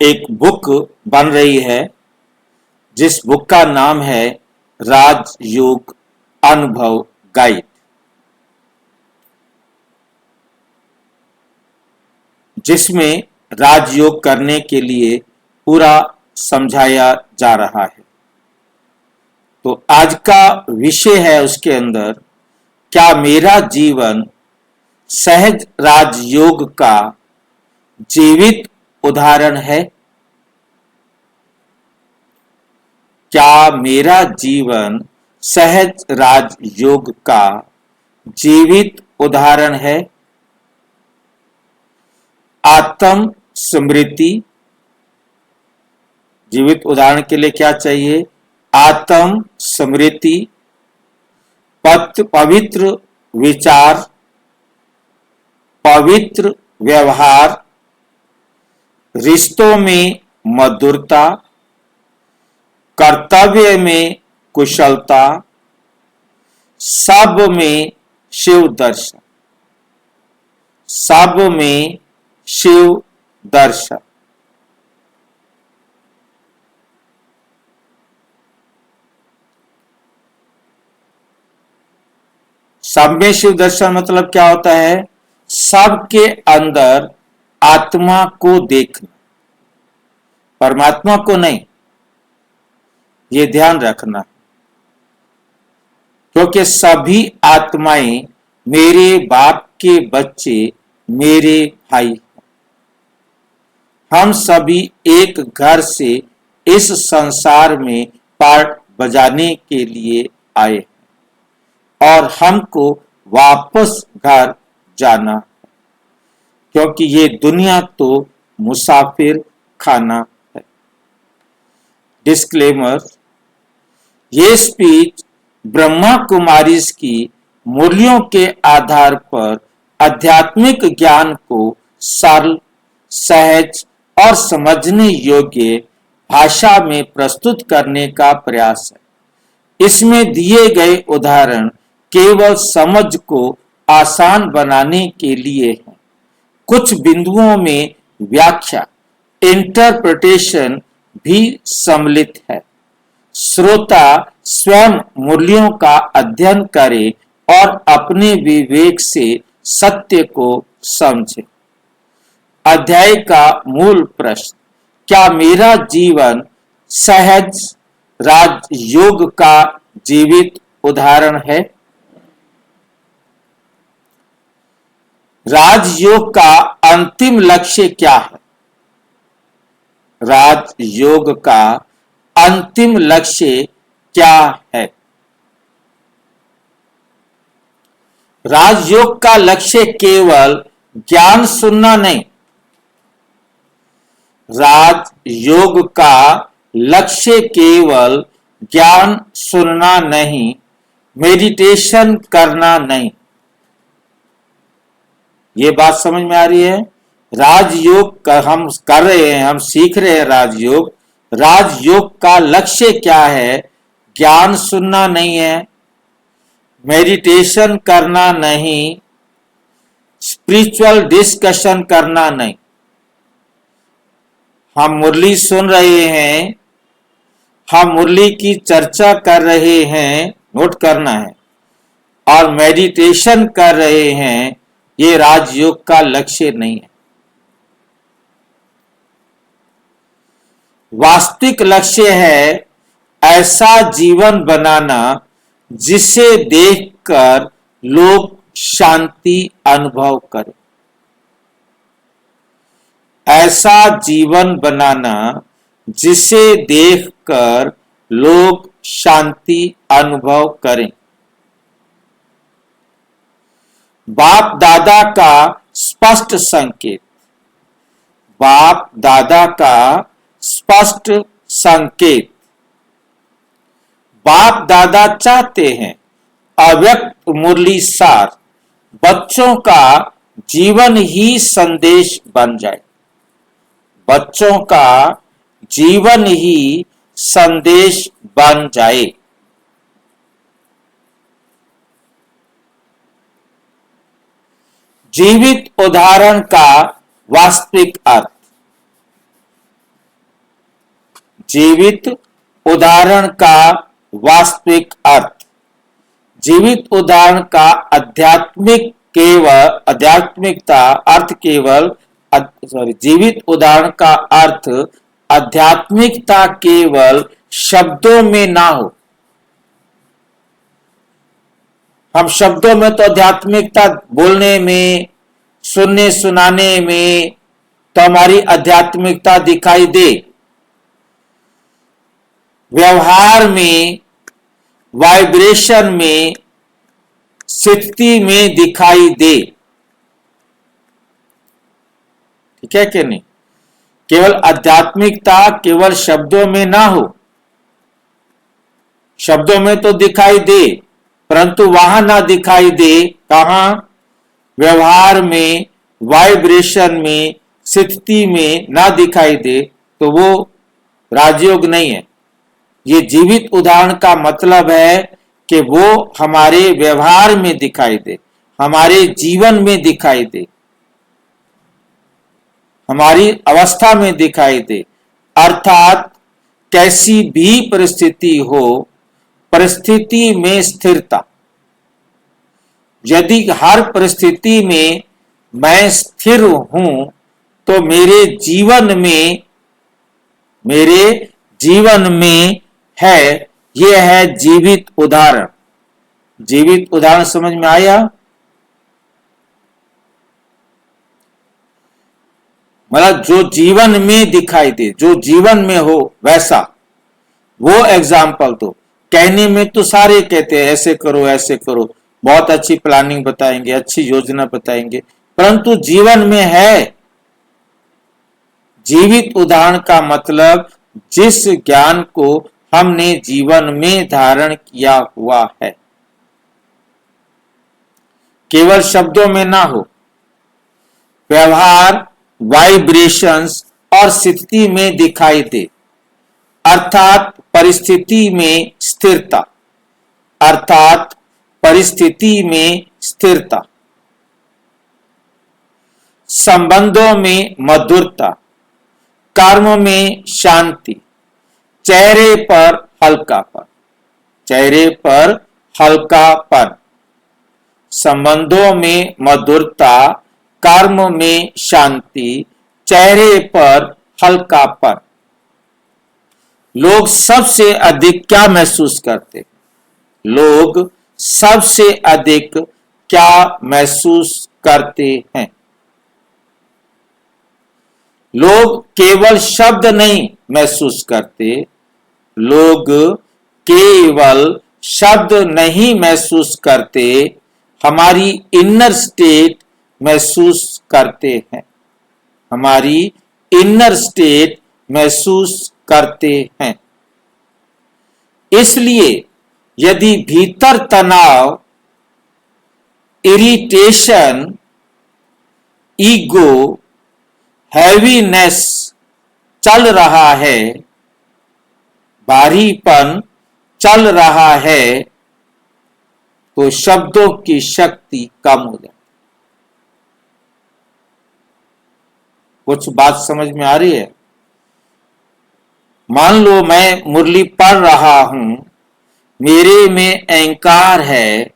एक बुक बन रही है जिस बुक का नाम है राजयोग अनुभव गाइड, जिसमें राजयोग करने के लिए पूरा समझाया जा रहा है। तो आज का विषय है उसके अंदर, क्या मेरा जीवन सहज राजयोग का जीवित उदाहरण है? क्या मेरा जीवन सहज राजयोग का जीवित उदाहरण है? आत्म स्मृति, जीवित उदाहरण के लिए क्या चाहिए? आत्म स्मृति, पवित्र विचार, पवित्र व्यवहार, रिश्तों में मधुरता, कर्तव्य में कुशलता, सब में शिव दर्शन, सब में शिव दर्शन। सब में शिव दर्शन मतलब क्या होता है? सबके अंदर आत्मा को देखना, परमात्मा को नहीं। ये ध्यान रखना, क्योंकि सभी आत्माएं मेरे बाप के बच्चे, मेरे भाई। हम सभी एक घर से इस संसार में पार्ट बजाने के लिए आए और हमको वापस घर जाना, क्योंकि ये दुनिया तो मुसाफिर खाना है। डिस्क्लेमर, ये स्पीच ब्रह्मा कुमारीज की मूल्यों के आधार पर आध्यात्मिक ज्ञान को सरल, सहज और समझने योग्य भाषा में प्रस्तुत करने का प्रयास है। इसमें दिए गए उदाहरण केवल समझ को आसान बनाने के लिए हैं। कुछ बिंदुओं में व्याख्या, इंटरप्रिटेशन भी सम्मिलित है। श्रोता स्वयं मूल्यों का अध्ययन करे और अपने विवेक से सत्य को समझे। अध्याय का मूल प्रश्न, क्या मेरा जीवन सहज राजयोग का जीवित उदाहरण है? राजयोग का अंतिम लक्ष्य क्या है? राजयोग का अंतिम लक्ष्य क्या है? राजयोग का लक्ष्य केवल ज्ञान सुनना नहीं। राजयोग का लक्ष्य केवल ज्ञान सुनना नहीं, मेडिटेशन करना नहीं। ये बात समझ में आ रही है? राजयोग का हम कर रहे हैं, हम सीख रहे हैं राजयोग। राजयोग का लक्ष्य क्या है? ज्ञान सुनना नहीं है, मेडिटेशन करना नहीं, स्पिरिचुअल डिस्कशन करना नहीं। हम मुरली सुन रहे हैं, हम मुरली की चर्चा कर रहे हैं, नोट करना है, और मेडिटेशन कर रहे हैं। ये राजयोग का लक्ष्य नहीं है। वास्तविक लक्ष्य है ऐसा जीवन बनाना जिसे देखकर लोग शांति अनुभव करें। ऐसा जीवन बनाना जिसे देखकर लोग शांति अनुभव करें। बाप दादा का स्पष्ट संकेत, बाप दादा का स्पष्ट संकेत। बाप दादा चाहते हैं अव्यक्त मुरली सार बच्चों का जीवन ही संदेश बन जाए। बच्चों का जीवन ही संदेश बन जाए। जीवित उदाहरण का वास्तविक अर्थ, जीवित उदाहरण का वास्तविक अर्थ। जीवित उदाहरण का आध्यात्मिकता अर्थ केवल जीवित उदाहरण का अर्थ आध्यात्मिकता केवल शब्दों में ना हो। हम शब्दों में तो आध्यात्मिकता बोलने में, सुनने सुनाने में तो हमारी आध्यात्मिकता दिखाई दे, व्यवहार में, वाइब्रेशन में, स्थिति में दिखाई दे। ठीक है कि नहीं? केवल आध्यात्मिकता केवल शब्दों में ना हो। शब्दों में तो दिखाई दे, परंतु वहां ना दिखाई दे। कहां? व्यवहार में, वाइब्रेशन में, स्थिति में ना दिखाई दे तो वो राजयोग नहीं है। ये जीवित उदाहरण का मतलब है कि वो हमारे व्यवहार में दिखाई दे, हमारे जीवन में दिखाई दे, हमारी अवस्था में दिखाई दे। अर्थात कैसी भी परिस्थिति हो, परिस्थिति में स्थिरता। यदि हर परिस्थिति में मैं स्थिर हूं तो मेरे जीवन में है, यह है जीवित उदाहरण। जीवित उदाहरण समझ में आया? मतलब जो जीवन में दिखाई दे, जो जीवन में हो वैसा, वो एग्जाम्पल दो। कहने में तो सारे कहते हैं ऐसे करो ऐसे करो, बहुत अच्छी प्लानिंग बताएंगे, अच्छी योजना बताएंगे, परंतु जीवन में है। जीवित उदाहरण का मतलब जिस ज्ञान को हमने जीवन में धारण किया हुआ है, केवल शब्दों में ना हो, व्यवहार, वाइब्रेशंस और स्थिति में दिखाई दे। अर्थात परिस्थिति में स्थिरता, अर्थात परिस्थिति में स्थिरता, संबंधों में मधुरता, कर्म में शांति, चेहरे पर हल्कापन, चेहरे पर हल्कापन, संबंधों में मधुरता, कर्म में शांति, चेहरे पर हल्कापन। लोग सबसे अधिक क्या महसूस करते? लोग सबसे अधिक क्या महसूस करते हैं? लोग केवल शब्द नहीं महसूस करते, लोग केवल शब्द नहीं महसूस करते, हमारी इनर स्टेट महसूस करते हैं, हमारी इनर स्टेट महसूस करते हैं। इसलिए यदि भीतर तनाव, इरिटेशन, ईगो, हैवीनेस चल रहा है, भारीपन चल रहा है, तो शब्दों की शक्ति कम हो जाती। कुछ बात समझ में आ रही है? मान लो मैं मुरली पढ़ रहा हूं, मेरे में अहंकार है,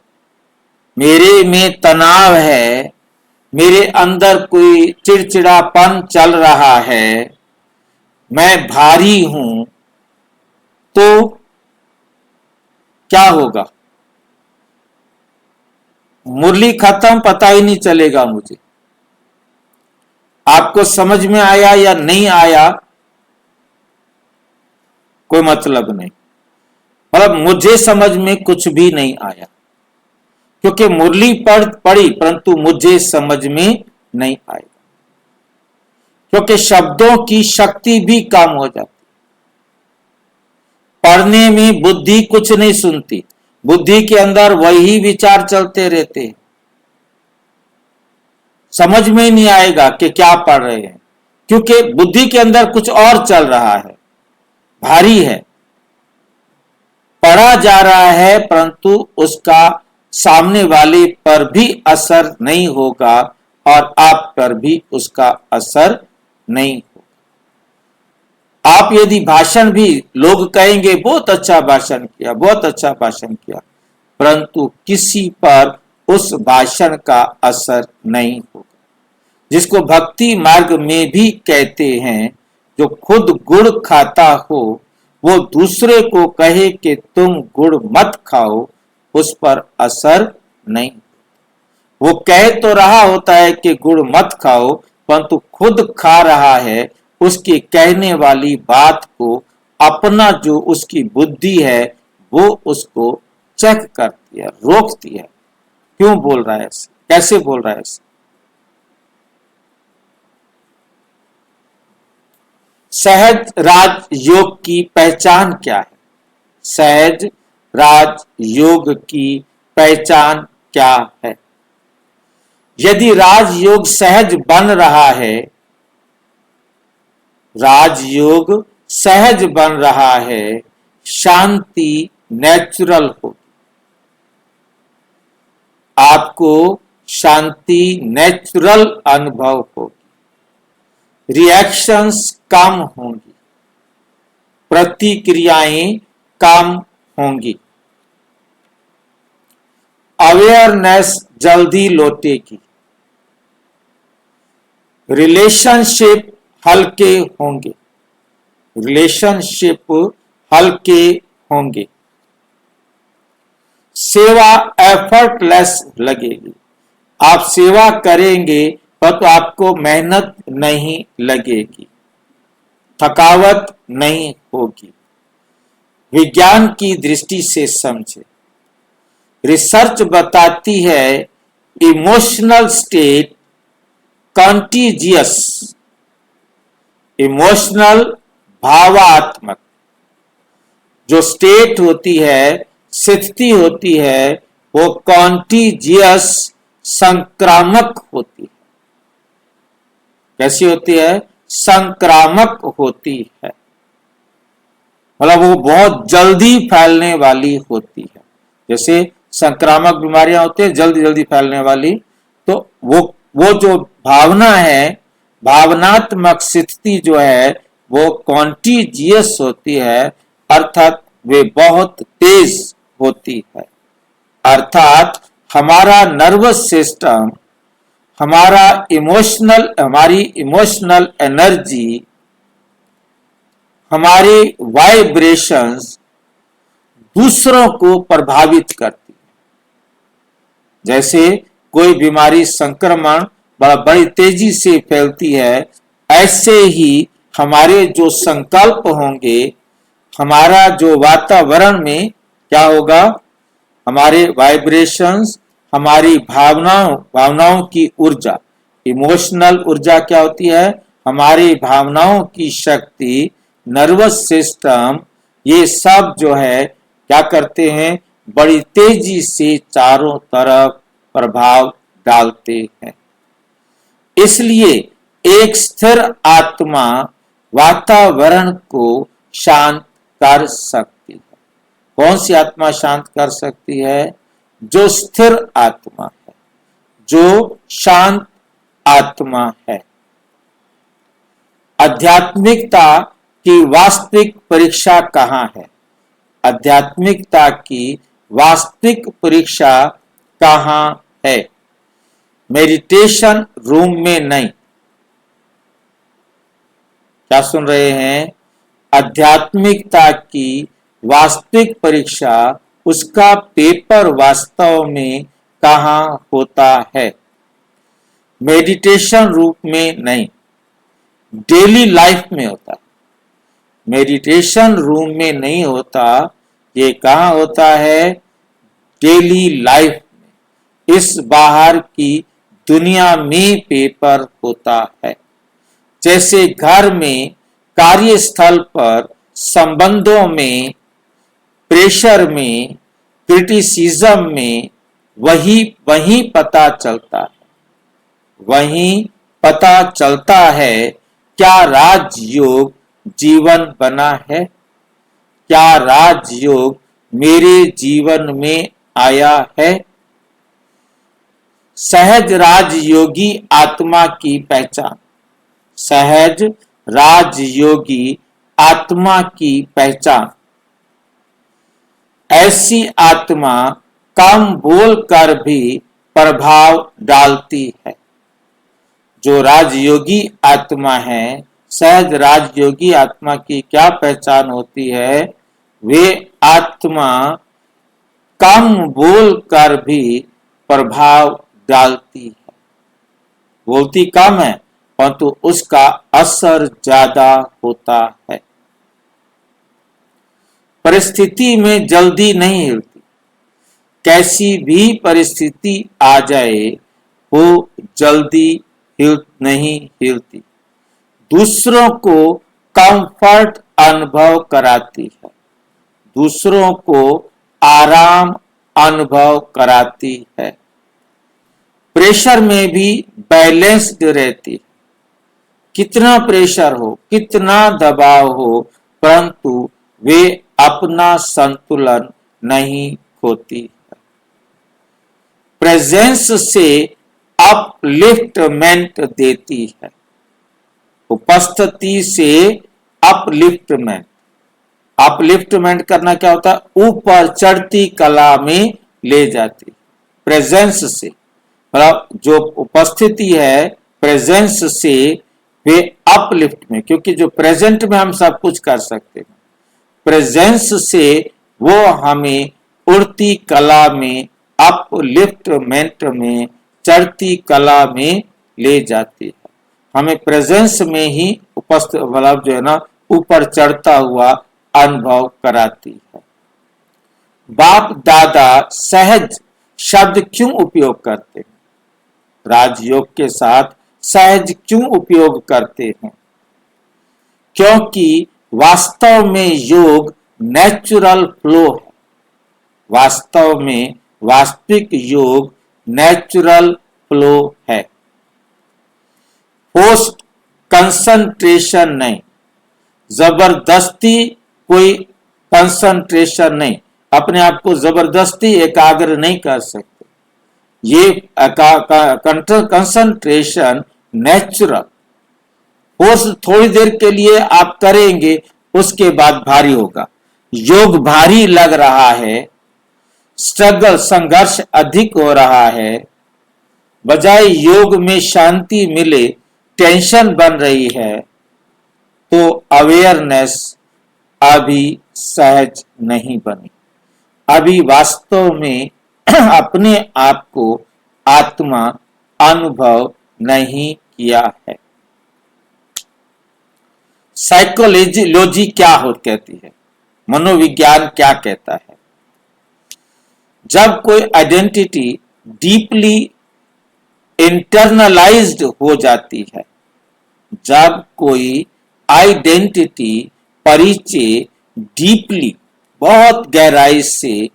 मेरे में तनाव है, मेरे अंदर कोई चिड़चिड़ापन चल रहा है, मैं भारी हूं, तो क्या होगा? मुरली खत्म, पता ही नहीं चलेगा मुझे। आपको समझ में आया या नहीं आया कोई मतलब नहीं, मतलब मुझे समझ में कुछ भी नहीं आया, क्योंकि मुरली पढ़ी परंतु मुझे समझ में नहीं आएगा, क्योंकि शब्दों की शक्ति भी कम हो जाती। पढ़ने में बुद्धि कुछ नहीं सुनती, बुद्धि के अंदर वही विचार चलते रहते हैं, समझ में ही नहीं आएगा कि क्या पढ़ रहे हैं, क्योंकि बुद्धि के अंदर कुछ और चल रहा है, भारी है, पढ़ा जा रहा है परंतु उसका सामने वाले पर भी असर नहीं होगा और आप पर भी उसका असर नहीं होगा। आप यदि भाषण भी लोग कहेंगे बहुत अच्छा भाषण किया, बहुत अच्छा भाषण किया, परंतु किसी पर उस भाषण का असर नहीं होगा। जिसको भक्ति मार्ग में भी कहते हैं, जो खुद गुड़ खाता हो वो दूसरे को कहे कि तुम गुड़ मत खाओ, उस पर असर नहीं। वो कह तो रहा होता है कि गुड़ मत खाओ, परंतु खुद खा रहा है, उसकी कहने वाली बात को अपना जो उसकी बुद्धि है वो उसको चेक करती है, रोकती है। क्यों बोल रहा है ऐसे, कैसे बोल रहा है ऐसे। सहज राज योग की पहचान क्या है? सहज राज योग की पहचान क्या है? यदि राजयोग सहज बन रहा है, राजयोग सहज बन रहा है, शांति नेचुरल होगी। आपको शांति नेचुरल अनुभव होगी, रिएक्शंस कम होंगी, प्रतिक्रियाएं कम होंगी, अवेयरनेस जल्दी लौटेगी, रिलेशनशिप हल्के होंगे, रिलेशनशिप हल्के होंगे, सेवा एफर्टलेस लगेगी। आप सेवा करेंगे पर तो आपको मेहनत नहीं लगेगी, थकावट नहीं होगी। विज्ञान की दृष्टि से समझे, रिसर्च बताती है इमोशनल स्टेट कंटीजियस, इमोशनल भावात्मक जो स्टेट होती है, स्थिति होती है, वो कॉन्टीजियस संक्रामक होती है। कैसी होती है? संक्रामक होती है, मतलब वो बहुत जल्दी फैलने वाली होती है। जैसे संक्रामक बीमारियां होती है जल्दी जल्दी फैलने वाली, तो वो जो भावना है, भावनात्मक स्थिति जो है वो कॉन्टीजियस होती है, अर्थात वे बहुत तेज होती है। अर्थात हमारा नर्वस सिस्टम, हमारी इमोशनल एनर्जी, हमारी वाइब्रेशंस दूसरों को प्रभावित करती है। जैसे कोई बीमारी संक्रमण बड़ी तेजी से फैलती है, ऐसे ही हमारे जो संकल्प होंगे, हमारा जो वातावरण में क्या होगा, हमारे वाइब्रेशंस, हमारी भावनाओं की ऊर्जा, इमोशनल ऊर्जा क्या होती है, हमारी भावनाओं की शक्ति, नर्वस सिस्टम, ये सब जो है क्या करते हैं, बड़ी तेजी से चारों तरफ प्रभाव डालते हैं। इसलिए एक स्थिर आत्मा वातावरण को शांत कर सकती है। कौन सी आत्मा शांत कर सकती है? जो स्थिर आत्मा है, जो शांत आत्मा है। आध्यात्मिकता की वास्तविक परीक्षा कहाँ है? आध्यात्मिकता की वास्तविक परीक्षा कहाँ है? मेडिटेशन रूम में नहीं। क्या सुन रहे हैं? आध्यात्मिकता की वास्तविक परीक्षा, उसका पेपर वास्तव में कहाँ होता है? मेडिटेशन रूम में नहीं, डेली लाइफ में होता है। मेडिटेशन रूम में नहीं होता, ये कहाँ होता है? डेली लाइफ में, इस बाहर की दुनिया में पेपर होता है। जैसे घर में, कार्यस्थल पर, संबंधों में, प्रेशर में, क्रिटिसिज्म में, वही पता चलता है, वही पता चलता है क्या राजयोग जीवन बना है, क्या राजयोग मेरे जीवन में आया है। सहज राजयोगी आत्मा की पहचान, सहज राजयोगी आत्मा की पहचान। ऐसी आत्मा कम बोलकर भी प्रभाव डालती है। जो राजयोगी आत्मा है, सहज राजयोगी आत्मा की क्या पहचान होती है? वे आत्मा कम बोलकर भी प्रभाव डालती है। बोलती कम है परंतु उसका असर ज्यादा होता है। परिस्थिति में जल्दी नहीं हिलती। कैसी भी परिस्थिति आ जाए वो जल्दी नहीं हिलती। दूसरों को कंफर्ट अनुभव कराती है, दूसरों को आराम अनुभव कराती है। प्रेशर में भी बैलेंस्ड रहती है। कितना प्रेशर हो, कितना दबाव हो, परंतु वे अपना संतुलन नहीं खोती है। प्रेजेंस से अपलिफ्टमेंट देती है। उपस्थिति से अपलिफ्टमेंट। अपलिफ्टमेंट करना क्या होता है? ऊपर चढ़ती कला में ले जाती। प्रेजेंस से मतलब जो उपस्थिति है, प्रेजेंस से वे अपलिफ्ट में, क्योंकि जो प्रेजेंट में हम सब कुछ कर सकते हैं, प्रेजेंस से वो हमें उड़ती कला में, अपलिफ्टमेंट में, चढ़ती कला में ले जाती है। हमें प्रेजेंस में ही उपस्थित मतलब जो है ना ऊपर चढ़ता हुआ अनुभव कराती है। बाप दादा सहज शब्द क्यों उपयोग करते हैं? राजयोग के साथ सहज क्यों उपयोग करते हैं? क्योंकि वास्तव में योग नेचुरल फ्लो है। वास्तव में वास्तविक योग नेचुरल फ्लो है। पोस्ट कंसंट्रेशन नहीं, जबरदस्ती कोई कंसंट्रेशन नहीं। अपने आप को जबरदस्ती एकाग्र नहीं कर सकते। ये कंसंट्रेशन नेचुरल। फोर्स थोड़ी देर के लिए आप करेंगे, उसके बाद भारी होगा। योग भारी लग रहा है, स्ट्रगल संघर्ष अधिक हो रहा है, बजाय योग में शांति मिले टेंशन बन रही है, तो अवेयरनेस अभी सहज नहीं बनी। अभी वास्तव में अपने आप को आत्मा अनुभव नहीं किया है। साइकोलॉजी क्या हो कहती है? मनोविज्ञान क्या कहता है? जब कोई आइडेंटिटी डीपली इंटरनलाइज्ड हो जाती है, जब कोई आइडेंटिटी परिचय डीपली बहुत गहराई से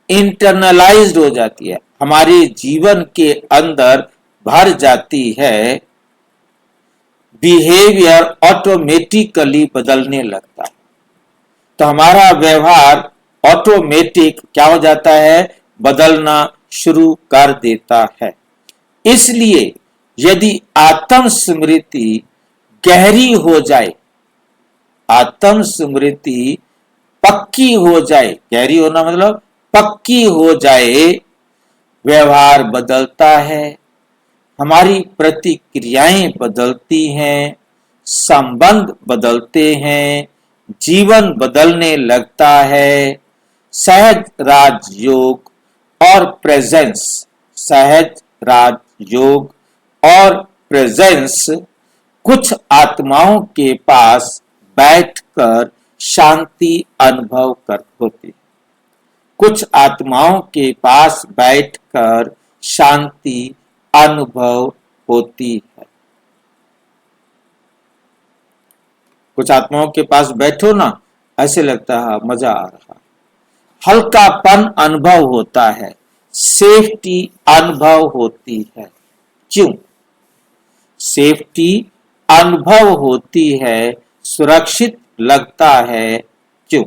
इंटरनलाइज्ड हो जाती है, हमारे जीवन के अंदर भर जाती है, बिहेवियर ऑटोमेटिकली बदलने लगता है। तो हमारा व्यवहार ऑटोमेटिक क्या हो जाता है? बदलना शुरू कर देता है। इसलिए यदि आत्म स्मृति गहरी हो जाए, आत्म स्मृति पक्की हो जाए, गहरी होना मतलब पक्की हो जाए, व्यवहार बदलता है, हमारी प्रतिक्रियाएं बदलती हैं, संबंध बदलते हैं, जीवन बदलने लगता है। सहज राजयोग और प्रेजेंस, सहज राजयोग और प्रेजेंस कुछ आत्माओं के पास बैठकर शांति अनुभव कर होती है। कुछ आत्माओं के पास बैठकर शांति अनुभव होती है। कुछ आत्माओं के पास बैठो ना, ऐसे लगता है मजा आ रहा है, हल्कापन अनुभव होता है, सेफ्टी अनुभव होती है। क्यों सेफ्टी अनुभव होती है, सुरक्षित लगता है? क्यों?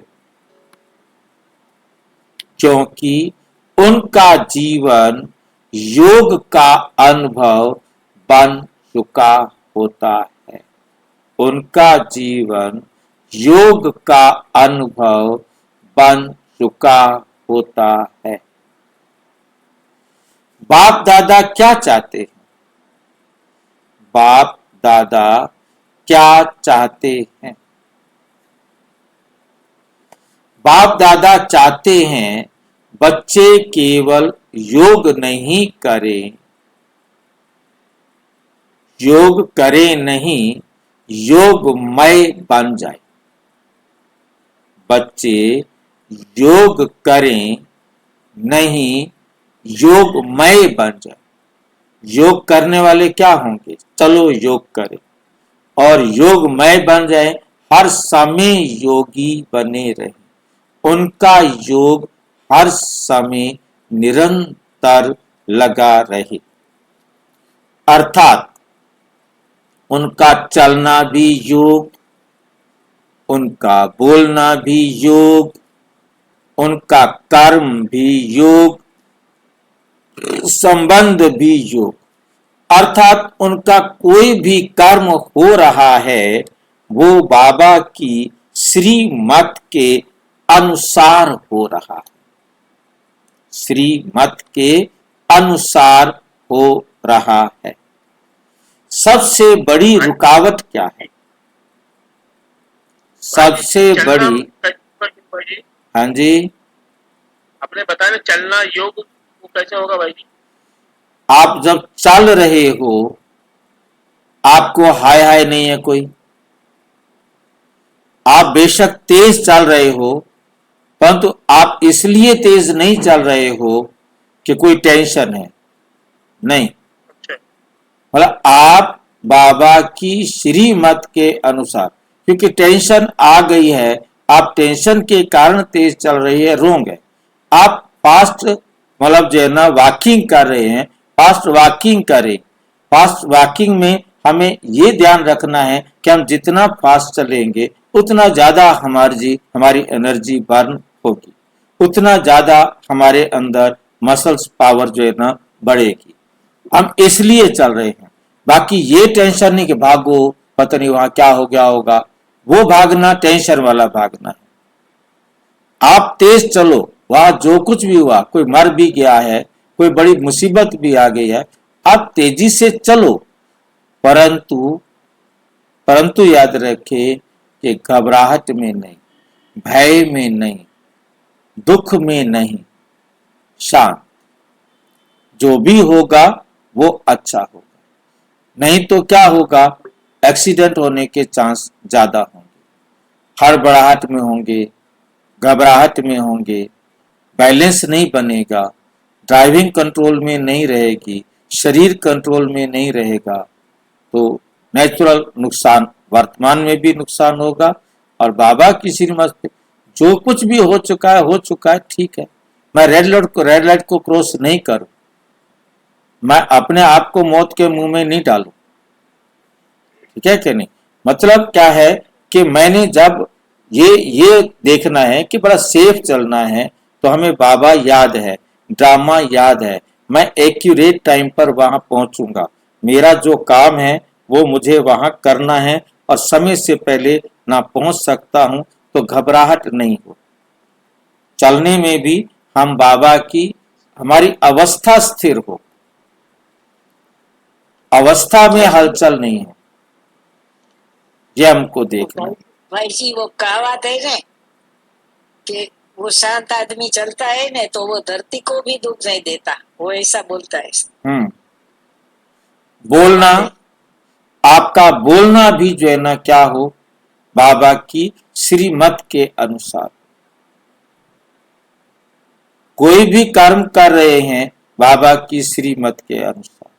क्योंकि उनका जीवन योग का अनुभव बन चुका होता है। उनका जीवन योग का अनुभव बन चुका होता है। बाप दादा क्या चाहते हैं? बाप दादा क्या चाहते हैं? बाप दादा चाहते हैं बच्चे केवल योग नहीं करें, योग करें नहीं, योगमय बन जाए। बच्चे योग करें नहीं, योगमय बन जाए। योग करने वाले क्या होंगे? चलो योग करें और योगमय बन जाए, हर समय योगी बने रहे, उनका योग हर समय निरंतर लगा रहे। अर्थात उनका चलना भी योग, उनका बोलना भी योग, उनका कर्म भी योग, संबंध भी योग। अर्थात उनका कोई भी कर्म हो रहा है वो बाबा की श्रीमत के अनुसार हो रहा है, श्रीमत के अनुसार हो रहा है। सबसे बड़ी रुकावट क्या है? सबसे बड़ी, हाँ जी, आपने बताया चलना योग, वो कैसे होगा भाई जी? आप जब चल रहे हो, आपको हाय हाय नहीं है कोई, आप बेशक तेज चल रहे हो, परंतु आप इसलिए तेज नहीं चल रहे हो कि कोई टेंशन है, नहीं। मतलब आप बाबा की श्रीमत के अनुसार, क्योंकि टेंशन आ गई है, आप टेंशन के कारण तेज चल रही है, रोंग है। आप फास्ट मतलब जो है ना वॉकिंग कर रहे हैं, फास्ट वॉकिंग करें। फास्ट वॉकिंग में हमें ये ध्यान रखना है कि हम जितना फास्ट चलेंगे उतना ज्यादा हमारी एनर्जी बर्न होगी, उतना ज्यादा हमारे अंदर मसल्स पावर जो है ना बढ़ेगी। हम इसलिए चल रहे हैं, बाकी ये टेंशन नहीं कि भागो पता नहीं वहां क्या हो गया होगा, वो भागना टेंशन वाला भागना है। आप तेज चलो, वहां जो कुछ भी हुआ, कोई मर भी गया है, कोई बड़ी मुसीबत भी आ गई है, आप तेजी से चलो, परंतु परंतु याद रखें कि घबराहट में नहीं, भय में नहीं, दुख में नहीं, शांत। जो भी होगा वो अच्छा होगा, नहीं तो क्या होगा? एक्सीडेंट होने के चांस ज्यादा होंगे, हड़बड़ाहट में होंगे, घबराहट में होंगे, बैलेंस नहीं बनेगा, ड्राइविंग कंट्रोल में नहीं रहेगी, शरीर कंट्रोल में नहीं रहेगा, तो नेचुरल नुकसान वर्तमान में भी नुकसान होगा। और बाबा की श्रीमत पे जो कुछ भी हो चुका है, ठीक है। मैं रेड लाइट को क्रॉस नहीं करूं, मैं अपने आप को मौत के मुंह में नहीं डालूं, ठीक है कि नहीं? मतलब क्या है कि मैंने जब ये देखना है कि बड़ा सेफ चलना है, तो हमें बाबा याद है, ड्रामा याद है, मैं एक्यूरेट टाइम पर वहां पहुंचूंगा, मेरा जो काम है वो मुझे वहां करना है, और समय से पहले ना पहुंच सकता हूं तो घबराहट नहीं हो। चलने में भी हम बाबा की, हमारी अवस्था स्थिर हो, अवस्था में हलचल नहीं हो, ये हमको देखना है। भाई जी वो कहावत है ना कि वो शांत आदमी चलता है ना तो वो धरती को भी दुख नहीं देता, वो ऐसा बोलता है। बोलना, आपका बोलना भी जो है ना क्या हो? बाबा की श्रीमत के अनुसार। कोई भी कर्म कर रहे हैं बाबा की श्रीमत के अनुसार।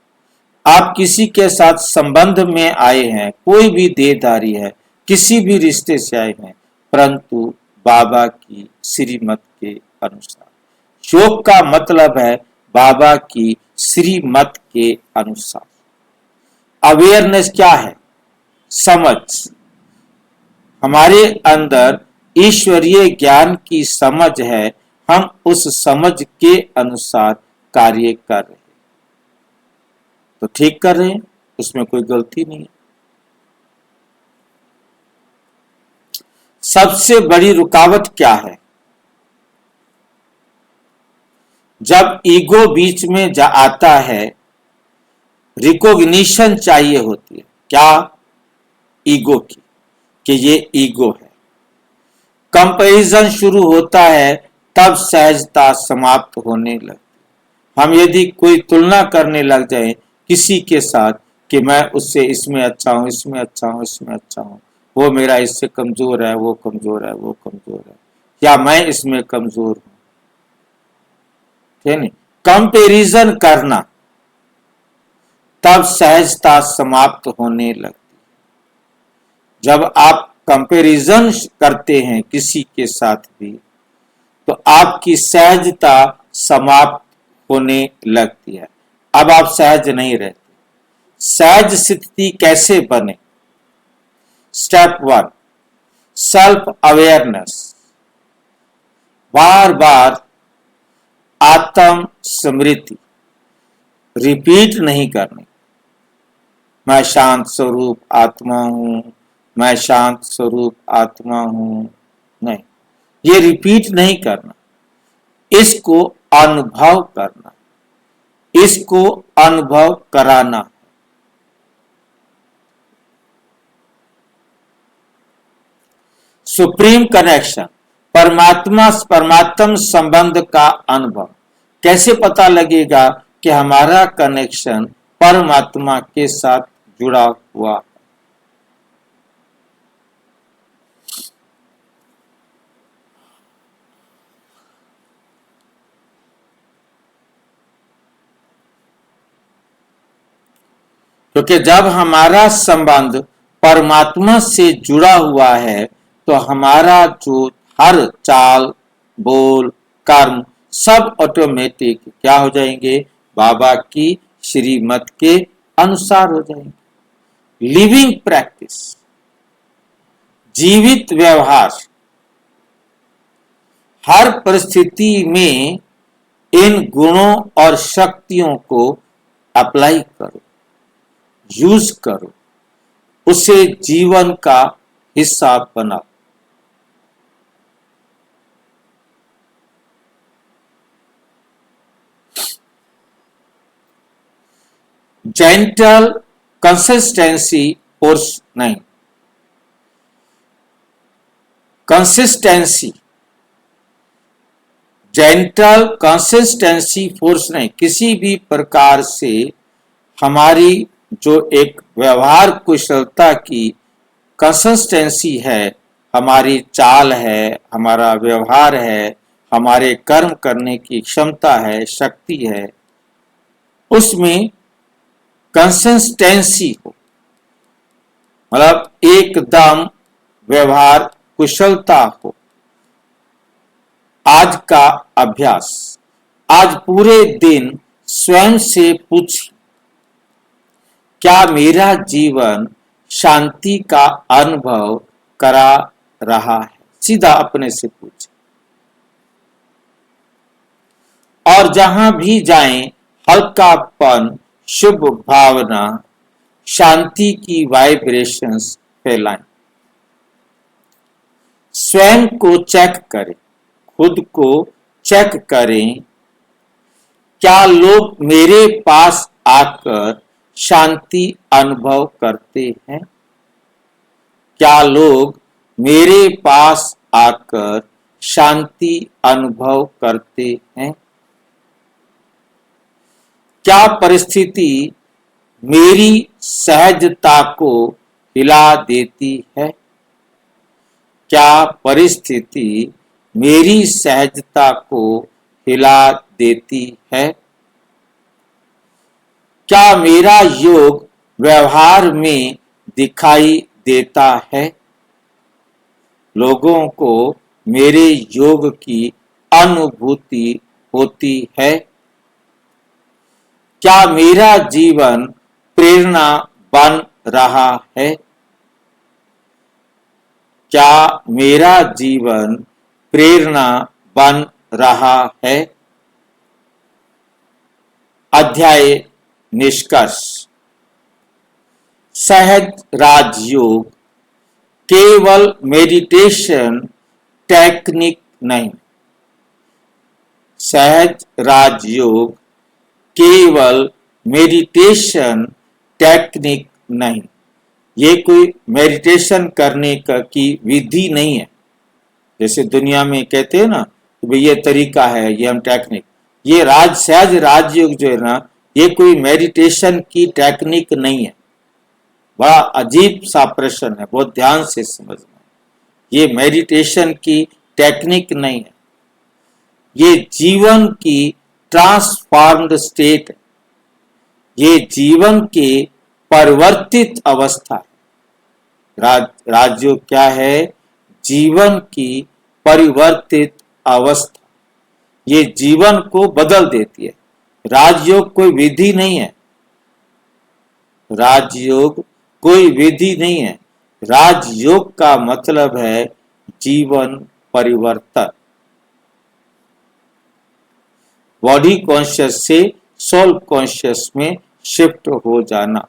आप किसी के साथ संबंध में आए हैं, कोई भी देहधारी है, किसी भी रिश्ते से आए हैं, परंतु बाबा की श्रीमत के अनुसार। योग का मतलब है बाबा की श्रीमत के अनुसार। अवेयरनेस क्या है? समझ, हमारे अंदर ईश्वरीय ज्ञान की समझ है, हम उस समझ के अनुसार कार्य कर रहे हैं, तो ठीक कर रहे हैं, उसमें कोई गलती नहीं है। सबसे बड़ी रुकावट क्या है? जब ईगो बीच में आता है, रिकॉग्निशन चाहिए होती है। क्या? ईगो की, कि ये ईगो है। कंपैरिजन शुरू होता है, तब सहजता समाप्त होने लगती। हम यदि कोई तुलना करने लग जाए किसी के साथ कि मैं उससे इसमें अच्छा हूं, इसमें अच्छा हूं, इसमें अच्छा हूं, वो मेरा इससे कमजोर है, वो कमजोर है, वो कमजोर है, या मैं इसमें कमजोर हूं, ठीक नहीं? कंपैरिजन करना, तब सहजता समाप्त होने लगती। जब आप कंपैरिजन करते हैं किसी के साथ भी, तो आपकी सहजता समाप्त होने लगती है। अब आप सहज नहीं रहते। सहज स्थिति कैसे बने? Step 1, self awareness. बार बार आत्म स्मृति, रिपीट नहीं करनी। मैं शांत स्वरूप आत्मा हूं, मैं शांत स्वरूप आत्मा हूं, नहीं, ये रिपीट नहीं करना। इसको अनुभव करना, इसको अनुभव कराना। सुप्रीम कनेक्शन, परमात्म संबंध का अनुभव। कैसे पता लगेगा कि हमारा कनेक्शन परमात्मा के साथ जुड़ा हुआ? क्योंकि जब हमारा संबंध परमात्मा से जुड़ा हुआ है, तो हमारा जो हर चाल, बोल, कर्म सब ऑटोमेटिक क्या हो जाएंगे? बाबा की श्रीमत के अनुसार हो जाएंगे। लिविंग प्रैक्टिस, जीवित व्यवहार। हर परिस्थिति में इन गुणों और शक्तियों को अप्लाई करो, यूज करो, उसे जीवन का हिस्सा बनाओ। जेंटल कंसिस्टेंसी फोर्स नहीं, कंसिस्टेंसी, जेंटल कंसिस्टेंसी फोर्स नहीं। किसी भी प्रकार से हमारी जो एक व्यवहार कुशलता की कंसिस्टेंसी है, हमारी चाल है, हमारा व्यवहार है, हमारे कर्म करने की क्षमता है, शक्ति है, उसमें कंसिस्टेंसी हो, मतलब एकदम व्यवहार कुशलता हो। आज का अभ्यास, आज पूरे दिन स्वयं से पूछिए, क्या मेरा जीवन शांति का अनुभव करा रहा है? सीधा अपने से पूछे। और जहां भी जाएं, हल्कापन, शुभ भावना, शांति की वाइब्रेशंस फैलाएं। स्वयं को चेक करें, खुद को चेक करें, क्या लोग मेरे पास आकर शांति अनुभव करते हैं? क्या लोग मेरे पास आकर शांति अनुभव करते हैं? क्या परिस्थिति मेरी सहजता को हिला देती है? क्या परिस्थिति मेरी सहजता को हिला देती है? क्या मेरा योग व्यवहार में दिखाई देता है? लोगों को मेरे योग की अनुभूति होती है? क्या मेरा जीवन प्रेरणा बन रहा है? क्या मेरा जीवन प्रेरणा बन रहा है? अध्याय निष्कर्ष। सहज राजयोग केवल मेडिटेशन टेक्निक नहीं। सहज राजयोग केवल मेडिटेशन टेक्निक नहीं, ये कोई मेडिटेशन करने का की विधि नहीं है। जैसे दुनिया में कहते हैं ना कि भाई ये तरीका है, ये हम टेक्निक, ये सहज राजयोग जो है ना, ये कोई मेडिटेशन की टेक्निक नहीं है। बड़ा अजीब सा प्रश्न है, बहुत ध्यान से समझना। ये मेडिटेशन की टेक्निक नहीं है, ये जीवन की ट्रांसफॉर्म्ड स्टेट है, ये जीवन के परिवर्तित अवस्था है। राजयोग क्या है? जीवन की परिवर्तित अवस्था, ये जीवन को बदल देती है। राजयोग कोई विधि नहीं है, राजयोग कोई विधि नहीं है। राजयोग का मतलब है जीवन परिवर्तन, बॉडी कॉन्शियस से सोल कॉन्शियस में शिफ्ट हो जाना।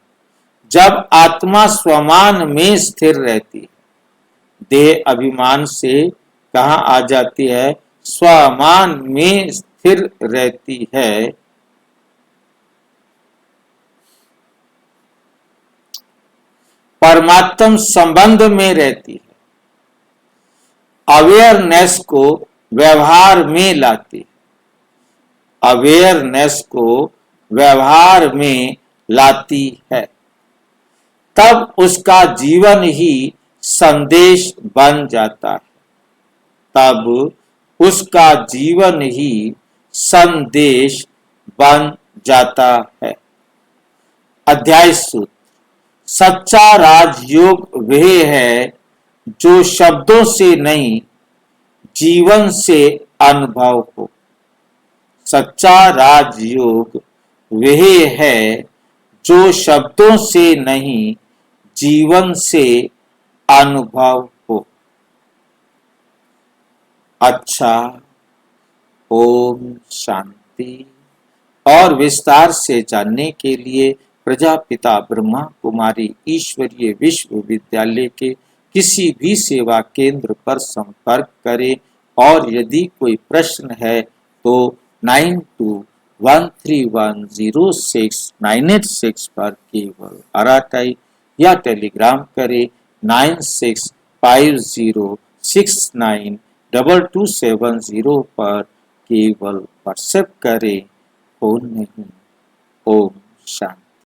जब आत्मा स्वमान में स्थिर रहती है, देह अभिमान से कहाँ आ जाती है? स्वमान में स्थिर रहती है, परमात्म संबंध में रहती है, अवेयरनेस को व्यवहार में लाती है, अवेयरनेस को व्यवहार में लाती है, तब उसका जीवन ही संदेश बन जाता है, तब उसका जीवन ही संदेश बन जाता है। अध्याय सूत्र। सच्चा राजयोग वह है जो शब्दों से नहीं, जीवन से अनुभव हो। सच्चा राजयोग वह है जो शब्दों से नहीं, जीवन से अनुभव हो। अच्छा, ओम शांति। और विस्तार से जानने के लिए प्रजापिता ब्रह्मा कुमारी ईश्वरीय विश्वविद्यालय के किसी भी सेवा केंद्र पर संपर्क करें, और यदि कोई प्रश्न है तो 9213106986 पर केवल अराटाई या टेलीग्राम करें। 9650692270 पर केवल व्हाट्सएप करें, फोन नहीं। ओम शांति।